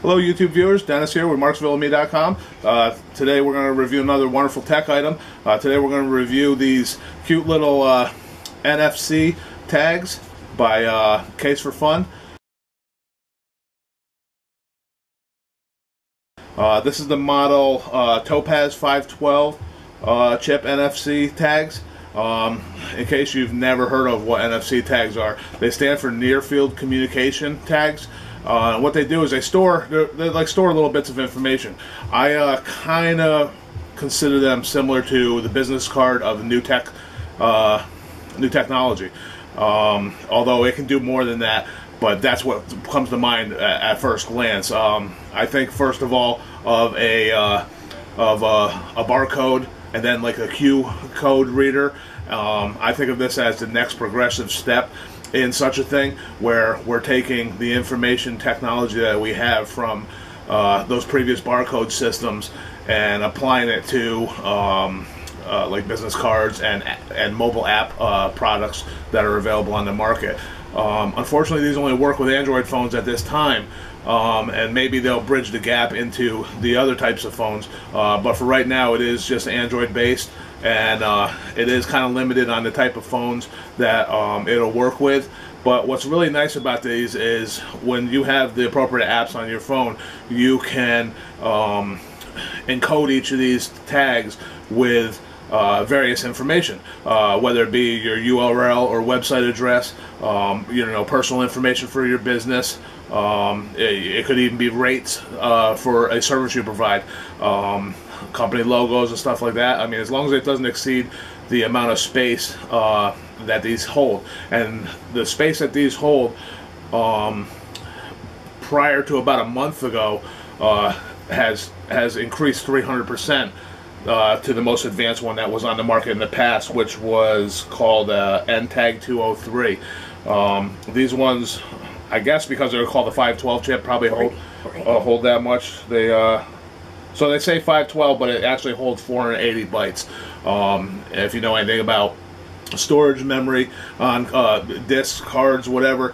Hello YouTube viewers, Dennis here with MarksvilleandMe.com. Today we're going to review another wonderful tech item. Today we're going to review these cute little NFC tags by Case4Fun. This is the model Topaz 512 chip NFC tags. In case you've never heard of what NFC tags are, they stand for Near Field Communication Tags. What they do is they like store little bits of information. I kind of consider them similar to the business card of new technology. Although it can do more than that, but that's what comes to mind at first glance. I think first of all of a barcode and then like a Q code reader. I think of this as the next progressive step in such a thing, where we're taking the information technology that we have from those previous barcode systems and applying it to like business cards and mobile app products that are available on the market. Unfortunately, these only work with Android phones at this time, and maybe they'll bridge the gap into the other types of phones, but for right now it is just Android based, and it is kind of limited on the type of phones that it'll work with. But what's really nice about these is when you have the appropriate apps on your phone, you can encode each of these tags with various information, whether it be your URL or website address, personal information for your business. It could even be rates for a service you provide, company logos and stuff like that. I mean, as long as it doesn't exceed the amount of space that these hold. And the space that these hold, prior to about a month ago, has increased 300%. To the most advanced one that was on the market in the past, which was called NTAG 203. These ones, I guess because they're called the 512 chip, probably hold that much. So they say 512, but it actually holds 480 bytes. If you know anything about storage memory on discs, cards, whatever,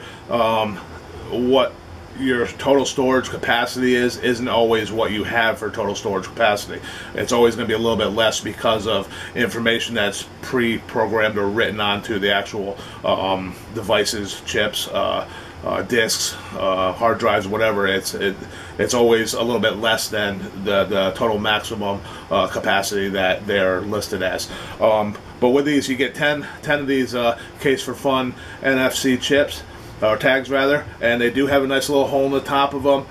what your total storage capacity isn't always what you have for total storage capacity. It's always going to be a little bit less because of information that's pre-programmed or written onto the actual devices, chips, disks, hard drives, whatever. It's always a little bit less than the total maximum capacity that they're listed as. But with these, you get 10 of these Case4Fun NFC chips, or tags rather, and they do have a nice little hole in the top of them.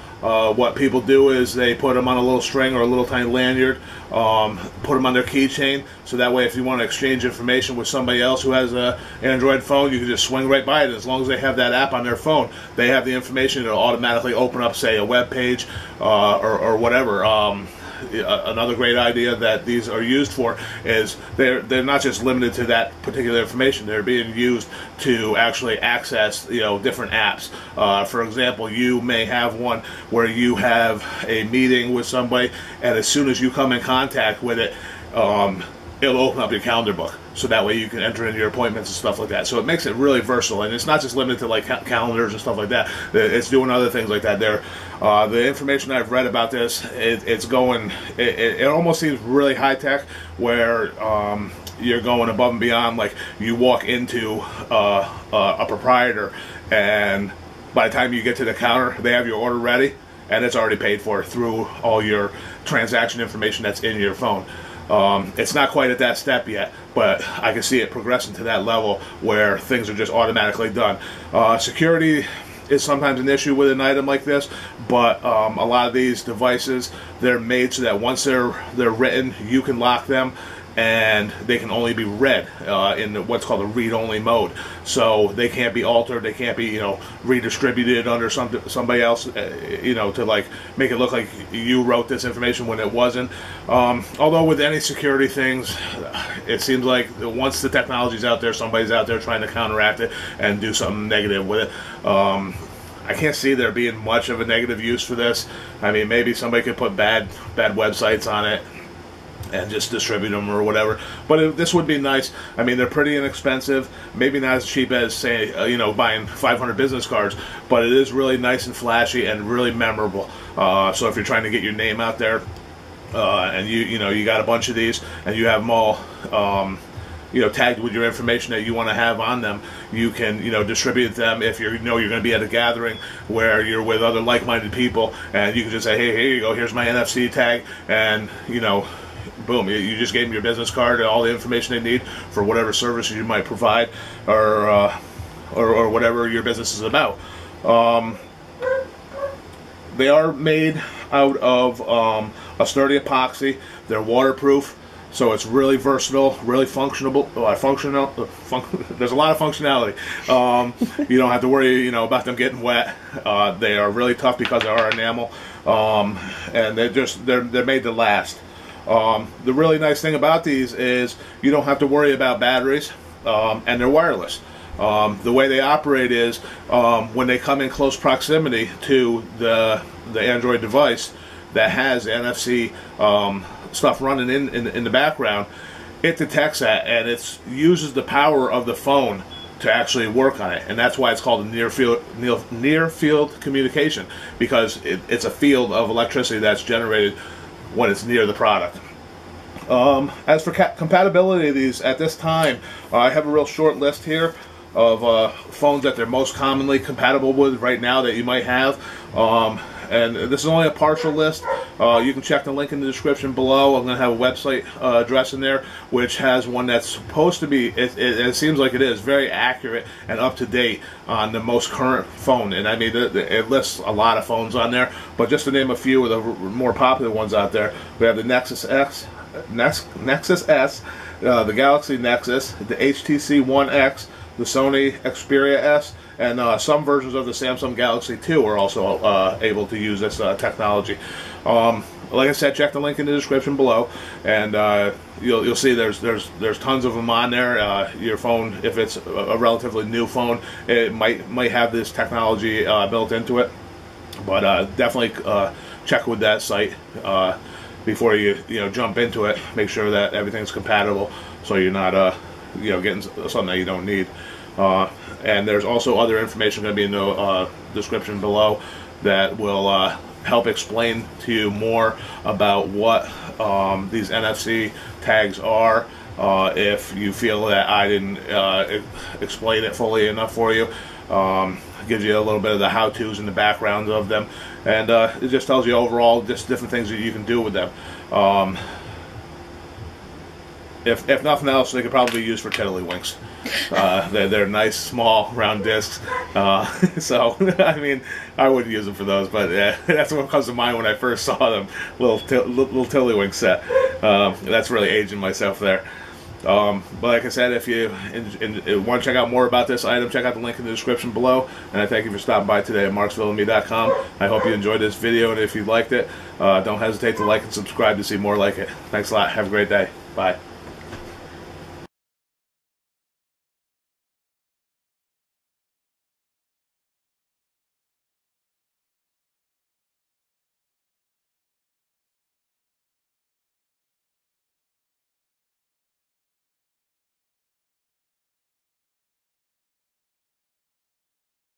What people do is they put them on a little string or a little tiny lanyard, put them on their keychain, so that way if you want to exchange information with somebody else who has an Android phone, you can just swing right by it. As long as they have that app on their phone, they have the information. It'll automatically open up, say, a web page or whatever. Another great idea that these are used for is they're not just limited to that particular information. They're being used to actually access different apps. For example, you may have one where you have a meeting with somebody, and as soon as you come in contact with it, it'll open up your calendar book, so that way you can enter in your appointments and stuff like that. So it makes it really versatile, and it's not just limited to like calendars and stuff like that. It's doing other things like that. The information I've read about this, it almost seems really high tech, where you're going above and beyond. Like you walk into a proprietor, and by the time you get to the counter, they have your order ready, and it's already paid for through all your transaction information that's in your phone. It's not quite at that step yet, but I can see it progressing to that level where things are just automatically done. Security is sometimes an issue with an item like this, but a lot of these devices, they're made so that once they're written, you can lock them, and they can only be read in what's called a read-only mode. So they can't be altered, they can't be redistributed under somebody else, to like make it look like you wrote this information when it wasn't. Although with any security things, it seems like once the technology's out there, somebody's out there trying to counteract it and do something negative with it. I can't see there being much of a negative use for this. I mean, maybe somebody could put bad websites on it. and just distribute them or whatever. But this would be nice. I mean, they're pretty inexpensive. Maybe not as cheap as, say, buying 500 business cards, but it is really nice and flashy and really memorable. So if you're trying to get your name out there, and you got a bunch of these, and you have them all, tagged with your information that you want to have on them, you can, distribute them if you're going to be at a gathering where you're with other like-minded people, and you can just say, hey, here you go, here's my NFC tag, and, boom, you just gave them your business card and all the information they need for whatever services you might provide, or whatever your business is about. They are made out of a sturdy epoxy. They're waterproof, so it's really versatile, really functional. There's a lot of functionality. You don't have to worry, about them getting wet. They are really tough because they are enamel, and they're made to last. The really nice thing about these is you don't have to worry about batteries, and they're wireless. The way they operate is when they come in close proximity to the Android device that has NFC stuff running in the background, it detects that, and it uses the power of the phone to actually work on it, and that's why it's called a near field communication, because it's a field of electricity that's generated when it's near the product. As for compatibility of these, at this time, I have a real short list here of phones that they're most commonly compatible with right now that you might have. And this is only a partial list. You can check the link in the description below. I'm going to have a website address in there, which has one that's supposed to be, it seems like it is, very accurate and up to date on the most current phone. And I mean, it lists a lot of phones on there, but just to name a few of the more popular ones out there, we have the Nexus S, the Galaxy Nexus, the HTC One X, the Sony Xperia S, and some versions of the Samsung Galaxy 2 are also able to use this technology. Like I said, check the link in the description below, and you'll see there's tons of them on there. Your phone, if it's a relatively new phone, it might have this technology built into it, but definitely check with that site before you jump into it. Make sure that everything's compatible, so you're not getting something that you don't need. And there's also other information going to be in the description below that will help explain to you more about what these NFC tags are. If you feel that I didn't explain it fully enough for you, gives you a little bit of the how-tos and the background of them, and it just tells you overall just different things that you can do with them. If nothing else, they could probably be used for tiddlywinks. They're nice, small, round discs. So, I mean, I wouldn't use them for those, but that's what comes to mind when I first saw them. Little tiddlywink set. That's really aging myself there. But like I said, if you want to check out more about this item, check out the link in the description below. And I thank you for stopping by today at MarksvilleandMe.com. I hope you enjoyed this video, and if you liked it, don't hesitate to like and subscribe to see more like it. Thanks a lot. Have a great day. Bye.